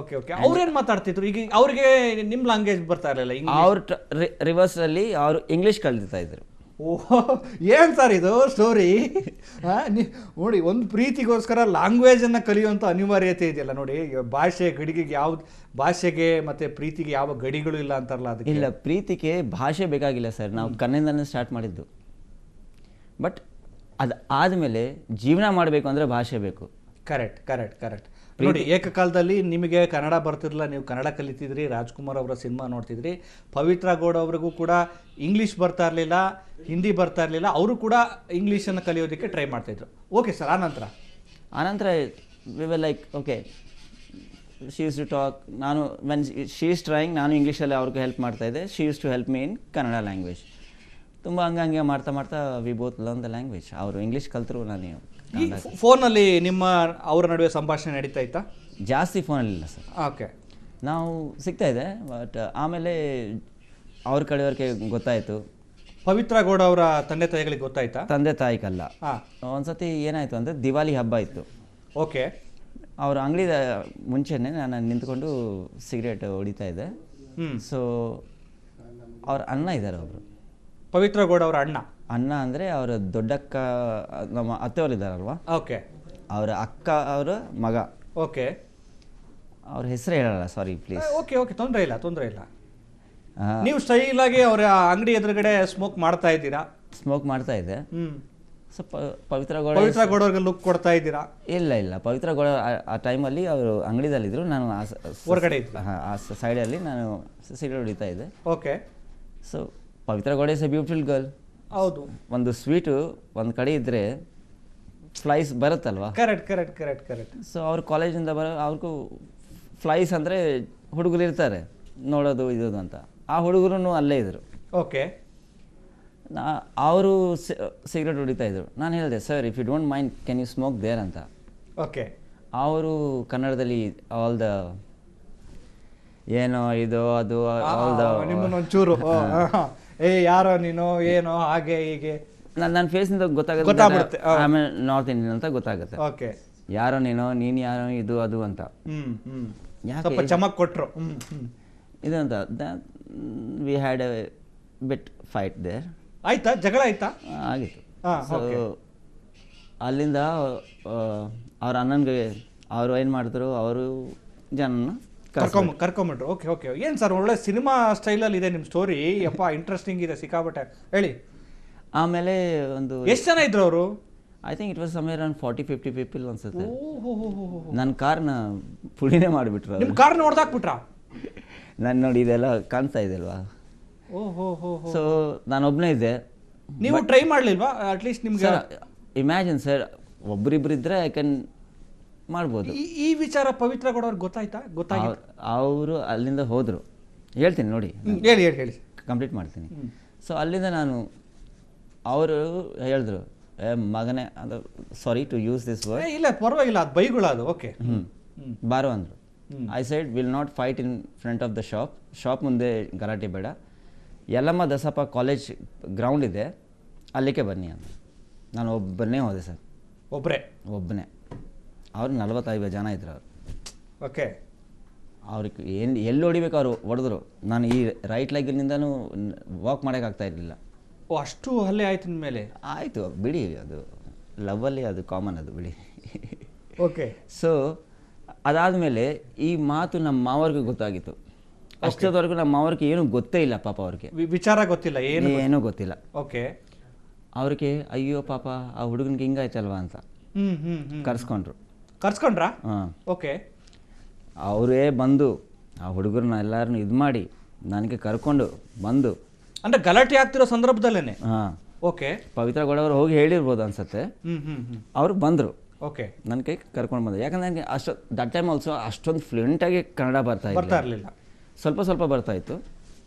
Okay okay. ಅವ್ರೇನ್ ಮಾತಾಡ್ತಿದ್ರು ಈಗ? ಅವ್ರಿಗೆ ನಿಮ್ ಲ್ಯಾಂಗ್ವೇಜ್ ಬರ್ತಾ ಇರಲಿಲ್ಲ? ಅವ್ರು ರಿವರ್ಸ್ ಅಲ್ಲಿ ಅವ್ರು ಇಂಗ್ಲಿಷ್ ಕಲಿತಾ ಇದ್ರು. ಓಹ್, ಏನ್ ಸರ್ ಇದು ಸ್ಟೋರಿ? ನೋಡಿ, ಒಂದು ಪ್ರೀತಿಗೋಸ್ಕರ ಲ್ಯಾಂಗ್ವೇಜ್ ಅನ್ನ ಕಲಿಯುವಂತ ಅನಿವಾರ್ಯತೆ ಇದೆಯಲ್ಲ ನೋಡಿ. ಭಾಷೆ ಗಡಿಗೆ ಯಾವ್ದು, ಭಾಷೆಗೆ ಮತ್ತೆ ಪ್ರೀತಿಗೆ ಯಾವ ಗಡಿಗಳು ಇಲ್ಲ ಅಂತಾರಲ್ಲ, ಅದಕ್ಕೆ ಇಲ್ಲ, ಪ್ರೀತಿಗೆ ಭಾಷೆ ಬೇಕಾಗಿಲ್ಲ ಸರ್. ನಾವು ಕನ್ನಡದಿಂದನೇ ಸ್ಟಾರ್ಟ್ ಮಾಡಿದ್ದು. ಬಟ್ ಅದು ಆದಮೇಲೆ ಜೀವನ ಮಾಡಬೇಕು ಅಂದರೆ ಭಾಷೆ ಬೇಕು. Correct correct correct. ನೋಡಿ, ಏಕಕಾಲದಲ್ಲಿ ನಿಮಗೆ ಕನ್ನಡ ಬರ್ತಿರಲಿಲ್ಲ, ನೀವು ಕನ್ನಡ ಕಲಿತಿದ್ರಿ, ರಾಜ್ಕುಮಾರ್ ಅವರ ಸಿನಿಮಾ ನೋಡ್ತಿದ್ರಿ. ಪವಿತ್ರ ಗೌಡ ಅವರಿಗೂ ಕೂಡ ಇಂಗ್ಲೀಷ್ ಬರ್ತಾ ಇರಲಿಲ್ಲ, ಹಿಂದಿ ಬರ್ತಾ ಇರಲಿಲ್ಲ, ಅವರು ಕೂಡ ಇಂಗ್ಲೀಷನ್ನು ಕಲಿಯೋದಕ್ಕೆ ಟ್ರೈ ಮಾಡ್ತಾಯಿದ್ರು. ಓಕೆ ಸರ್, ಆನಂತರ we were like okay, she used to talk. ನಾನು ವೆನ್ ಶಿ ಈಸ್ ಟ್ರೈಯಿಂಗ್, ನಾನು ಇಂಗ್ಲೀಷಲ್ಲಿ ಅವ್ರಿಗೆ ಹೆಲ್ಪ್ ಮಾಡ್ತಾಯಿದ್ದೆ. She used to help me in Kannada language. ತುಂಬ ಹಂಗೆ ಮಾಡ್ತಾ ಮಾಡ್ತಾ we both learn the language. ಅವರು ಇಂಗ್ಲೀಷ್ ಕಲ್ತರು, ನಾನು ಫೋನಲ್ಲಿ ನಿಮ್ಮ ಅವರ ನಡುವೆ ಸಂಭಾಷಣೆ ನಡೀತಾ ಇತ್ತಾ? ಜಾಸ್ತಿ ಫೋನಲ್ಲಿಲ್ಲ ಸರ್. ಓಕೆ. ನಾವು ಸಿಗ್ತಾ ಇದೆ, ಬಟ್ ಆಮೇಲೆ ಅವ್ರ ಕಡೆಯವ್ರಿಗೆ ಗೊತ್ತಾಯಿತು. ಪವಿತ್ರ ಗೌಡ ಅವರ ತಂದೆ ತಾಯಿಗಳಿಗೆ ಗೊತ್ತಾಯ್ತಾ? ತಂದೆ ತಾಯಿಗಲ್ಲ. ಒಂದ್ಸತಿ ಏನಾಯಿತು ಅಂದರೆ ದಿವಾಲಿ ಹಬ್ಬ ಇತ್ತು. ಓಕೆ. ಅವ್ರ ಅಂಗಡಿ ಮುಂಚೆನೇ ನಾನು ನಿಂತ್ಕೊಂಡು ಸಿಗರೇಟ್ ಹೊಡಿತಾ ಇದ್ದೆ. ಸೊ ಅವ್ರ ಅಣ್ಣ ಇದ್ದಾರೆ ಒಬ್ಬರು, ಪವಿತ್ರ ಗೌಡ ಅವರ ಅಣ್ಣ ಅಂದರೆ ಅವರ ದೊಡ್ಡಕ್ಕ, ನಮ್ಮ ಅತ್ತೆಯವರು ಇದ್ದಾರಲ್ವಾ, ಓಕೆ, ಅವರ ಅಕ್ಕ ಅವರ ಮಗ. ಓಕೆ. ಅವ್ರ ಹೆಸರು ಹೇಳಲ್ಲ, ಸಾರಿ ಪ್ಲೀಸ್. ಓಕೆ ಓಕೆ, ತೊಂದರೆ ಇಲ್ಲ. ನೀವು ಸ್ಟೈಲ್ ಆಗಿ ಅವರ ಅಂಗಡಿ ಎದುರುಗಡೆ ಸ್ಮೋಕ್ ಮಾಡ್ತಾ ಇದ್ದೀರಾ? ಸ್ಮೋಕ್ ಮಾಡ್ತಾ ಇದ್ದೆ. ಸೊ ಪವಿತ್ರ ಗೌಡ ಅವ್ರಿಗೆ ಲುಕ್ ಕೊಡ್ತಾ ಇದ್ದೀರಾ? ಇಲ್ಲ, ಪವಿತ್ರ ಗೌಡ ಆ ಟೈಮಲ್ಲಿ ಅವರು ಅಂಗಡಿದಲ್ಲಿದ್ದರು, ನಾನು ಹೊರಗಡೆ ಆ ಸೈಡಲ್ಲಿ ನಾನು ಸಿಗರೇಟ್ ಹೊಡಿತಾ ಇದ್ದೆ. Okay. So Pavithra Gowda is a beautiful girl. ಹೌದು. ಒಂದು ಸ್ವೀಟು ಒಂದು ಕಡೆ ಇದ್ದರೆ ಫ್ಲೈಸ್ ಬರುತ್ತಲ್ವಾ? ಕರೆಕ್ಟ್. ಸೊ ಅವ್ರ ಕಾಲೇಜಿಂದ ಅವ್ರಿಗೂ ಫ್ಲೈಸ್ ಅಂದರೆ ಹುಡುಗರು ಇರ್ತಾರೆ ನೋಡೋದು ಇದು ಅಂತ. ಆ ಹುಡುಗರು ಅಲ್ಲೇ ಇದ್ದರು. ಓಕೆ. ಅವರು ಸಿಗರೇಟ್ ಹೊಡಿತಾ ಇದ್ರು. ನಾನು ಹೇಳಿದೆ, sir if you don't mind can you smoke there ಅಂತ. ಓಕೆ. ಅವರು ಕನ್ನಡದಲ್ಲಿ ಆಲ್ ದ ಏನೋ ಇದು ಅದು ಆಲ್ ದ ನಿಮ್ಮನ್ನೊಂಚೂರು ಯಾರೋ ನೀನು ಏನೋ ಹಾಗೆ ಹೀಗೆ ನನ್ನ ಫೇಸ್ನಿಂದ ಗೊತ್ತಾಗುತ್ತೆ. ಆಮೇಲೆ ನಾರ್ತ್ ಇಂಡಿಯನ್ ಅಂತ ಗೊತ್ತಾಗುತ್ತೆ. ಓಕೆ. ಯಾರೋ ನೀನು ಯಾರೋ ಇದು ಅದು ಅಂತ ಸ್ವಲ್ಪ ಚಮಕ್ ಕೊಟ್ರು ಇದು ಅಂತ. We had a bit fight there. ಆಯ್ತಾ? ಜಗಳ ಆಯ್ತಾ? ಆಗಿತ್ತು. ಸೊ ಅಲ್ಲಿಂದ ಅವ್ರ ಅಣ್ಣನಿಗೆ ಅವರು ಏನು ಮಾಡಿದ್ರು, ಅವರು ಜನನ ಕರ್ಕೊಂಬಿಟ್ರು. ಓಕೆ. ಏನು ಸರ್, ಒಳ್ಳೆ ಸಿನಿಮಾ ಸ್ಟೈಲಲ್ಲಿ ಇದೆ ನಿಮ್ಮ ಸ್ಟೋರಿ. ಯಪ್ಪ, ಇಂಟ್ರೆಸ್ಟಿಂಗ್ ಇದೆ ಸಿಕ್ಕಾಪಟ್ಟೆ. ಹೇಳಿ. ಆಮೇಲೆ ಒಂದು ಎಷ್ಟು ಜನ ಇದ್ರು ಅವರು? I think it was somewhere around 40-50 people ಅನ್ಸುತ್ತೆ. ನನ್ನ ಕಾರ್ನ ಪುಡಿನೇ ಮಾಡಿಬಿಟ್ರು. ನಿಮ್ಮ ಕಾರ್ನ ಹೊಡೆದಾಕ್ಬಿಟ್ರಾ? ನಾನು ನೋಡಿ, ಇದೆಲ್ಲ ಕಾಣಿಸ್ತಾ ಇದೆ ಅಲ್ವಾ? ಸೊ ನಾನೊಬ್ಬನೇ ಇದ್ದೆ. ನೀವು ಟ್ರೈ ಮಾಡಲಿಲ್ವಾ ಅಟ್ಲೀಸ್ಟ್? ನಿಮ್ಗೆ ಇಮ್ಯಾಜಿನ್ ಸರ್, ಒಬ್ಬರಿಬ್ಬರು ಇದ್ದರೆ ಐ ಕ್ಯಾನ್ ಮಾಡ್ಬೋದು. ಈ ವಿಚಾರ ಪವಿತ್ರ ಗೌಡ ಅವ್ರಿಗೆ ಗೊತ್ತಾಯ್ತು? ಅವರು ಅಲ್ಲಿಂದ ಹೋದರು. ಹೇಳ್ತೀನಿ ನೋಡಿ, ಹೇಳಿ ಕಂಪ್ಲೀಟ್ ಮಾಡ್ತೀನಿ. ಸೊ ಅಲ್ಲಿಂದ ಅವರು ಹೇಳಿದ್ರು, ಮಗನೇ, ಅದು sorry to use this word. ಇಲ್ಲ ಪರವಾಗಿಲ್ಲ, ಅದು ಬೈಗುಳ ಅದು. ಓಕೆ. ಬಾರೋ ಅಂದರು. I said will not fight in front of the shop ಮುಂದೆ ಗಲಾಟೆ ಬೇಡ. ಯಲ್ಲಮ್ಮ ದಸಪ್ಪ ಕಾಲೇಜ್ ಗ್ರೌಂಡ್ ಇದೆ, ಅಲ್ಲಿಗೆ ಬನ್ನಿ ಅಂತ. ನಾನು ಒಬ್ಬನೇ ಹೋದೆ ಸರ್. ಒಬ್ಬನೇ. ಅವ್ರು 45 ಜನ ಇದ್ರು ಅವರು. ಓಕೆ. ಅವ್ರಿಗೆ ಎಲ್ಲಿ ಹೊಡಿಬೇಕು ಅವರು ಹೊಡೆದ್ರು. ನಾನು ಈ ರೈಟ್ ಲೆಗ್ನಿಂದನೂ ವಾಕ್ ಮಾಡೋಕ್ಕಾಗ್ತಾ ಇರಲಿಲ್ಲ. ಅಷ್ಟು ಹಲ್ಲೆ ಆಯ್ತು ನಿಮ್ಮ ಮೇಲೆ? ಆಯಿತು ಬಿಡಿ, ಅದು ಲವ್ವಲ್ಲಿ ಅದು ಕಾಮನ್, ಅದು ಬಿಡಿ. ಓಕೆ. ಸೊ ಅದಾದಮೇಲೆ ಈ ಮಾತು ನಮ್ಮ ಮಾವರ್ಗೂ ಗೊತ್ತಾಗಿತ್ತು. ಅಷ್ಟೊತ್ತವರೆಗೂ ನಮ್ಮ ಮಾವರ್ಗೆ ಏನೂ ಗೊತ್ತೇ ಇಲ್ಲ ಪಾಪ. ಅವ್ರಿಗೆ ವಿಚಾರ ಗೊತ್ತಿಲ್ಲ, ಏನೂ ಗೊತ್ತಿಲ್ಲ. ಓಕೆ. ಅವ್ರಿಗೆ ಅಯ್ಯೋ ಪಾಪ ಆ ಹುಡುಗನಿಗೆ ಹಿಂಗಾಯ್ತಲ್ವಾ ಅಂತ ಕರ್ಸ್ಕೊಂಡ್ರಾ? ಹಾಂ. ಓಕೆ. ಅವರೇ ಬಂದು ಆ ಹುಡುಗರನ್ನ ಎಲ್ಲರನ್ನು ಇದು ಮಾಡಿ ನನಗೆ ಕರ್ಕೊಂಡು ಬಂದು, ಅಂದರೆ ಗಲಾಟೆ ಆಗ್ತಿರೋ ಸಂದರ್ಭದಲ್ಲೇನೆ? ಹಾಂ. ಓಕೆ. ಪವಿತ್ರ ಗೌಡ ಅವರು ಹೋಗಿ ಹೇಳಿರ್ಬೋದು ಅನ್ಸುತ್ತೆ. ಅವರು ಬಂದರು. ಓಕೆ. ನನ್ನ ಕೈ ಕರ್ಕೊಂಡು ಬಂದರು. ಯಾಕಂದರೆ ನನಗೆ ದಟ್ ಟೈಮ್ ಆಲ್ಸೋ ಅಷ್ಟೊಂದು ಫ್ಲೂಯೆಂಟಾಗಿ ಕನ್ನಡ ಬರ್ತಾ ಇರಲಿಲ್ಲ. ಸ್ವಲ್ಪ ಬರ್ತಾಯಿತ್ತು.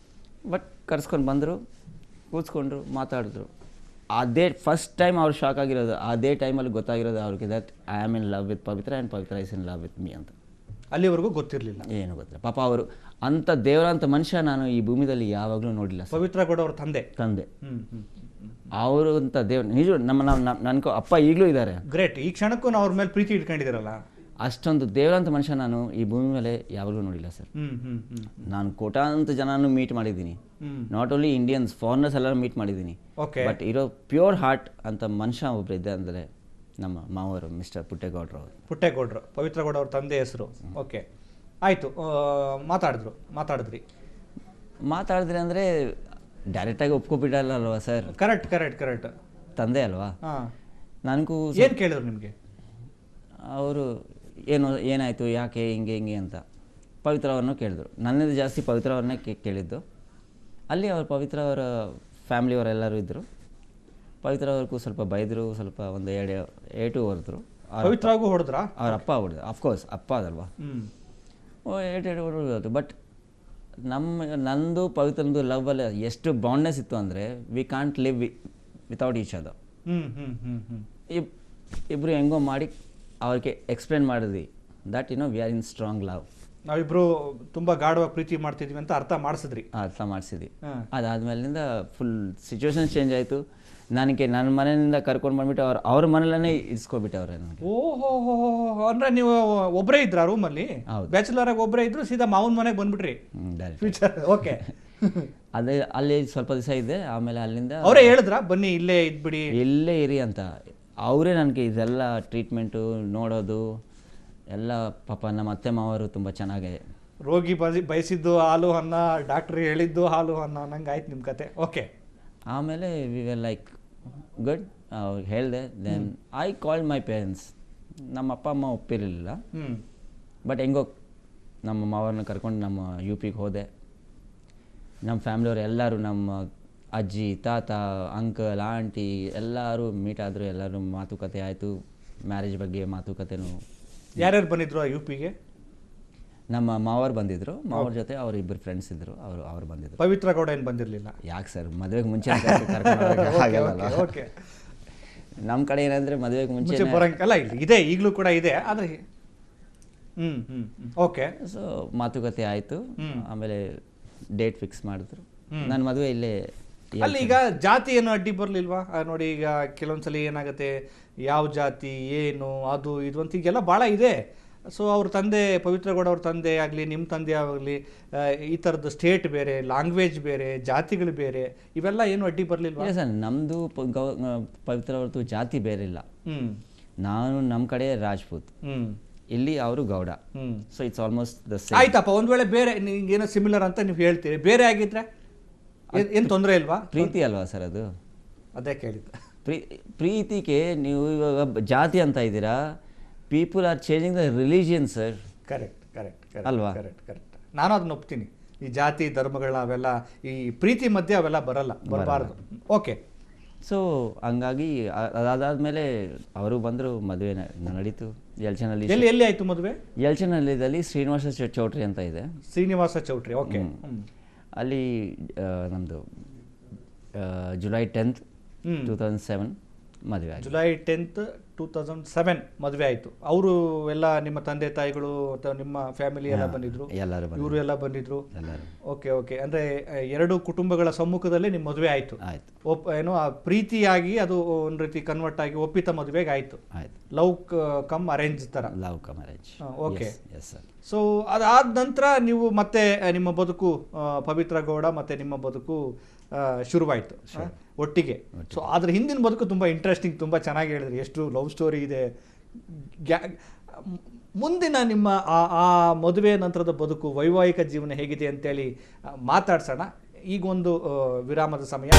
ಬಟ್ ಕರ್ಸ್ಕೊಂಡು ಬಂದರು, ಕೂತ್ಕೊಂಡ್ರು, ಮಾತಾಡಿದ್ರು. ಅದೇ ಫಸ್ಟ್ ಟೈಮ್ ಅವ್ರು ಶಾಕ್ ಆಗಿರೋದು. ಅದೇ ಟೈಮಲ್ಲಿ ಗೊತ್ತಾಗಿರೋದು ಅವ್ರಿಗೆ, that I am in love with Pavithra and Pavithra is in love with me ಅಂತ. ಅಲ್ಲಿವರೆಗೂ ಗೊತ್ತಿರಲಿಲ್ಲ, ಏನು ಗೊತ್ತಿಲ್ಲ ಪಾಪ. ಅವರು ಅಂಥ ದೇವರಂಥ ಮನುಷ್ಯ ನಾನು ಈ ಭೂಮಿದಲ್ಲಿ ಯಾವಾಗಲೂ ನೋಡಿಲ್ಲ. ಪವಿತ್ರ ಗೌಡ ಅವ್ರ ತಂದೆ ಅವರು ಅಂತ ದೇವ್ರು ನಿಜ. ನನ್ಕೋ ಅಪ್ಪ ಈಗಲೂ ಇದ್ದಾರೆ. ಗ್ರೇಟ್. ಈ ಕ್ಷಣಕ್ಕೂ ಅವ್ರ ಮೇಲೆ ಪ್ರೀತಿ ಇಟ್ಕೊಂಡಿದ್ದೀರಲ್ಲ. ಅಷ್ಟೊಂದು ದೇವರಂತ ಮನುಷ್ಯ ನಾನು ಈ ಭೂಮಿ ಮೇಲೆ ಯಾವಾಗಲೂ ನೋಡಿಲ್ಲ ಸರ್. ನಾನು ಕೋಟಾಂತ ಜನನು ಮೀಟ್ ಮಾಡಿದ್ದೀನಿ, ನಾಟ್ ಓನ್ಲಿ ಇಂಡಿಯನ್ಸ್, ಫಾರಿನರ್ಸ್ ಎಲ್ಲರೂ ಮೀಟ್ ಮಾಡಿದ್ದೀನಿ. ಓಕೆ. ಬಟ್ ಇರೋ ಪ್ಯೂರ್ ಹಾರ್ಟ್ ಅಂತ ಮನುಷ್ಯ ಒಬ್ಬರು ಇದ್ದೆ ಅಂದರೆ ನಮ್ಮ ಮಾವರು ಮಿಸ್ಟರ್ ಪುಟ್ಟೇಗೌಡರು ಅವರು. ಪುಟ್ಟೇಗೌಡರು, ಪವಿತ್ರ ಗೌಡ ಅವ್ರ ತಂದೆ ಹೆಸರು. ಓಕೆ, ಆಯಿತು. ಮಾತಾಡಿದ್ರಿ ಅಂದರೆ ಡೈರೆಕ್ಟಾಗಿ ಒಪ್ಕೊಬಿಡಲ್ಲ ಅಲ್ವಾ ಸರ್? ಕರೆಕ್ಟ್ ತಂದೆ ಅಲ್ವಾ. ಹಾಂ, ನನಗೂ ಏನು ಕೇಳಿದ್ರು ನಿಮಗೆ? ಅವರು ಏನಾಯಿತು, ಯಾಕೆ ಹಿಂಗೆ ಅಂತ ಪವಿತ್ರ ಅವ್ರನ್ನೂ ಕೇಳಿದ್ರು. ನನ್ನಿಂದ ಜಾಸ್ತಿ ಪವಿತ್ರ ಅವ್ರನ್ನೇ ಕೇಳಿದ್ದು. ಅಲ್ಲಿ ಅವ್ರ ಪವಿತ್ರ ಅವರ ಫ್ಯಾಮಿಲಿಯವರೆಲ್ಲರೂ ಇದ್ದರು. ಪವಿತ್ರ ಅವ್ರಿಗೂ ಸ್ವಲ್ಪ ಬೈದರು, ಸ್ವಲ್ಪ ಒಂದು ಏಟು ಹೊಡೆದ್ರು. ಪವಿತ್ರಗೂ ಹೊಡೆದ್ರಾ? ಅವ್ರ ಅಪ್ಪ ಹೊಡೆದ್ರು. ಅಫ್ಕೋರ್ಸ್ ಅಪ್ಪ ಅದಲ್ವಾ. ಏಟು ಹೊಡೆದ್ರು. ಬಟ್ ನಂದು ಪವಿತ್ರನದು ಲವ್ವಲ್ಲಿ ಎಷ್ಟು ಬಾಂಡ್ನೆಸ್ ಇತ್ತು ಅಂದರೆ we can't live without each other. ಇಬ್ಬರು ಹೆಂಗೋ ಮಾಡಿ ಅವ್ರಿಗೆ ಎಕ್ಸ್ಪ್ಲೇನ್ ಮಾಡಿದ್ವಿ that we are in strong love. ನಾವಿಬ್ರು ತುಂಬ ಗಾಢವಾಗಿ ಪ್ರೀತಿ ಮಾಡ್ತಿದ್ವಿ ಅಂತ ಅರ್ಥ ಮಾಡಿಸಿದ್ವಿ. ಅದಾದ್ಮೇಲಿಂದ ಫುಲ್ ಸಿಚುವೇಶನ್ ಚೇಂಜ್ ಆಯಿತು. ನನಗೆ ನನ್ನ ಮನೆಯಿಂದ ಕರ್ಕೊಂಡು ಬಂದ್ಬಿಟ್ಟು ಅವ್ರ ಮನೇಲೇ ಇರಿಸ್ಕೊಬಿಟ್ಟೆ ಅವ್ರೆ ನನಗೆ. ಓಹೋ, ಅಂದ್ರೆ ನೀವು ಒಬ್ಬರೇ ಇದ್ರ ರೂಮಲ್ಲಿ? ಬ್ಯಾಚುಲರ್ ಆಗಿ ಒಬ್ಬರೇ ಇದ್ರು, ಸೀದಾ ಮಾವನ ಮನೆಗೆ ಬಂದ್ಬಿಟ್ರಿ ಫ್ಯೂಚರ್. ಓಕೆ. ಅದೇ ಅಲ್ಲಿ ಸ್ವಲ್ಪ ದಿವಸ ಇದೆ. ಆಮೇಲೆ ಅಲ್ಲಿಂದ ಅವರೇ ಹೇಳಿದ್ರ ಬನ್ನಿ ಇಲ್ಲೇ ಇದ್ಬಿಡಿ, ಇಲ್ಲೇ ಇರಿ ಅಂತ. ಅವರೇ ನನಗೆ ಇದೆಲ್ಲ ಟ್ರೀಟ್ಮೆಂಟು ನೋಡೋದು ಎಲ್ಲ. ಪಾಪ ನಮ್ಮ ಅತ್ತೆ ಮಾವರು ತುಂಬ ಚೆನ್ನಾಗೆ. ರೋಗಿ ಬಯಸಿದ್ದು ಹಾಲು ಅನ್ನ, ಡಾಕ್ಟ್ರ್ ಹೇಳಿದ್ದು ಹಾಲು ಅನ್ನ ನಂಗೆ ಆಯ್ತು ನಿಮ್ಮ ಕತೆ. ಓಕೆ. ಆಮೇಲೆ ವಿ ವೆರ್ ಲೈಕ್ ಗುಡ್. ಅವ್ರಿಗೆ ಹೇಳಿದೆ. Then I called my parents. ನಮ್ಮ ಅಪ್ಪ ಅಮ್ಮ ಒಪ್ಪಿರಲಿಲ್ಲ. ಬಟ್ ಹೆಂಗೋ ನಮ್ಮ ಮಾವರನ್ನ ಕರ್ಕೊಂಡು ನಮ್ಮ UPಗೆ ಹೋದೆ. ನಮ್ಮ ಫ್ಯಾಮಿಲಿಯವ್ರು ಎಲ್ಲರೂ, ನಮ್ಮ ಅಜ್ಜಿ, ತಾತ, ಅಂಕಲ್, ಆಂಟಿ ಎಲ್ಲರೂ ಮೀಟ್ ಆದರು. ಎಲ್ಲರೂ ಮಾತುಕತೆ ಆಯಿತು, ಮ್ಯಾರೇಜ್ ಬಗ್ಗೆ ಮಾತುಕತೆನೂ. ಯಾರ್ಯಾರು ಬಂದಿದ್ರು UPಗೆ? ನಮ್ಮ ಮಾವರು ಬಂದಿದ್ರು. ಮಾವರ ಜೊತೆ ಅವ್ರ ಇಬ್ಬರು ಫ್ರೆಂಡ್ಸ್ ಇದ್ರು, ಅವ್ರು ಬಂದಿದ್ರು. ಪವಿತ್ರ ಗೌಡ ಏನು ಬಂದಿರಲಿಲ್ಲ? ಯಾಕೆ ಸರ್, ಮದುವೆಗೆ ಮುಂಚೆ ನಮ್ಮ ಕಡೆ ಏನಂದ್ರೆ ಮದುವೆಗೆ ಮುಂಚೆ ಬರಂಗಲ್ಲ. ಇದೆ, ಈಗಲೂ ಕೂಡ ಇದೆ. ಆದರೆ ಓಕೆ. ಸೊ ಮಾತುಕತೆ ಆಯಿತು. ಆಮೇಲೆ ಡೇಟ್ ಫಿಕ್ಸ್ ಮಾಡಿದ್ರು. ನನ್ನ ಮದುವೆ ಇಲ್ಲೇ. ಅಲ್ಲಿ ಈಗ ಜಾತಿ ಏನು ಅಡ್ಡಿ ಬರಲಿಲ್ವಾ? ನೋಡಿ, ಈಗ ಕೆಲವೊಂದ್ಸಲಿ ಏನಾಗುತ್ತೆ, ಯಾವ ಜಾತಿ ಏನು ಅದು ಇದು ಅಂತ ಈಗೆಲ್ಲ ಭಾಳ ಇದೆ. ಸೊ ಅವ್ರ ತಂದೆ, ಪವಿತ್ರ ಗೌಡ ಅವ್ರ ತಂದೆ ಆಗಲಿ, ನಿಮ್ಮ ತಂದೆ ಆಗಲಿ, ಈ ಥರದ್ದು ಸ್ಟೇಟ್ ಬೇರೆ, ಲ್ಯಾಂಗ್ವೇಜ್ ಬೇರೆ, ಜಾತಿಗಳು ಬೇರೆ, ಇವೆಲ್ಲ ಏನು ಅಡ್ಡಿ ಬರಲಿಲ್ವಾ? ಇಲ್ಲ ಸರ್, ನಮ್ಮದು ಪವಿತ್ರ ಅವ್ರದ್ದು ಜಾತಿ ಬೇರೆ ಇಲ್ಲ. ನಾನು ನಮ್ಮ ಕಡೆ ರಾಜ್ಪೂತ್, ಇಲ್ಲಿ ಅವರು Gowda. So it's almost the same. ಆಯ್ತಪ್ಪ, ಒಂದು ವೇಳೆ ಬೇರೆ ಏನೋ ಸಿಮಿಲರ್ ಅಂತ ನೀವು ಹೇಳ್ತೀರಿ, ಬೇರೆ ಆಗಿದ್ರೆ ಏನು ತೊಂದರೆ ಇಲ್ವಾ? ಪ್ರೀತಿ ಅಲ್ವಾ ಸರ್ ಅದು? ಅದೇ ಕೇಳಿದ್ದೆ. ಪ್ರೀತಿಗೆ ನೀವು ಇವಾಗ ಜಾತಿ ಅಂತ ಇದ್ದೀರಾ. People are changing the religion sir. Correct ಅಲ್ವಾ? ಕರೆಕ್ಟ್. ನಾನು ಅದನ್ನ ಒಪ್ತೀನಿ. ಈ ಜಾತಿ ಧರ್ಮಗಳ ಅವೆಲ್ಲ ಈ ಪ್ರೀತಿ ಮಧ್ಯೆ ಅವೆಲ್ಲ ಬರಬಾರ್ದು. ಓಕೆ. ಸೊ ಹಂಗಾಗಿ ಅದಾದಮೇಲೆ ಅವರು ಬಂದರು, ಮದುವೆ ನಡೀತು ಯಲ್ಚನಲ್ಲಿ. ಎಲ್ಲಿ ಆಯಿತು ಮದುವೆ? ಯಲ್ಚನಲ್ಲಿದ್ದಲ್ಲಿ ಶ್ರೀನಿವಾಸ ಚೌಟ್ರಿ ಅಂತ ಇದೆ. ಶ್ರೀನಿವಾಸ ಚೌಟ್ರಿ. ಓಕೆ. ಅಲ್ಲಿ ನಮ್ಮದು ಜುಲೈ 10th, 2007 ಮದುವೆ ಆಯಿತು. ಜುಲೈ 10th, 2007 ಮದುವೆ ಆಯಿತು. ಅವರು ಎಲ್ಲ ನಿಮ್ಮ ತಂದೆ ತಾಯಿಗಳು ಅಥವಾ ನಿಮ್ಮ ಫ್ಯಾಮಿಲಿ ಎಲ್ಲ ಬಂದಿದ್ರು? ಎಲ್ಲರೂ, ಇವರು ಎಲ್ಲ ಬಂದಿದ್ರು. ಎಲ್ಲರೂ. ಓಕೆ. ಅಂದರೆ ಎರಡು ಕುಟುಂಬಗಳ ಸಮ್ಮುಖದಲ್ಲಿ ನಿಮ್ಮ ಮದುವೆ ಆಯಿತು. ಏನೋ ಆ ಪ್ರೀತಿಯಾಗಿ ಅದು ಒಂದು ರೀತಿ ಕನ್ವರ್ಟ್ ಆಗಿ ಒಪ್ಪಿತ ಮದುವೆಗೆ ಆಯಿತು. ಲವ್ ಕಮ್ ಅರೇಂಜ್ ಥರ. Love come arrange. Okay. So ಅದಾದ ನಂತರ ನೀವು ಮತ್ತೆ ನಿಮ್ಮ ಬದುಕು, ಪವಿತ್ರ ಗೌಡ ಮತ್ತು ನಿಮ್ಮ ಬದುಕು ಶುರುವಾಯಿತು ಒಟ್ಟಿಗೆ. ಸೊ ಅದ್ರ ಹಿಂದಿನ ಬದುಕು ತುಂಬ ಇಂಟ್ರೆಸ್ಟಿಂಗ್, ತುಂಬ ಚೆನ್ನಾಗಿ ಹೇಳಿದ್ರಿ. ಎಷ್ಟು ಲವ್ ಸ್ಟೋರಿ ಇದೆ. ಮುಂದಿನ ನಿಮ್ಮ ಆ ಮದುವೆ ನಂತರದ ಬದುಕು, ವೈವಾಹಿಕ ಜೀವನ ಹೇಗಿದೆ ಅಂತೇಳಿ ಮಾತಾಡ್ಸೋಣ. ಈಗೊಂದು ವಿರಾಮದ ಸಮಯ.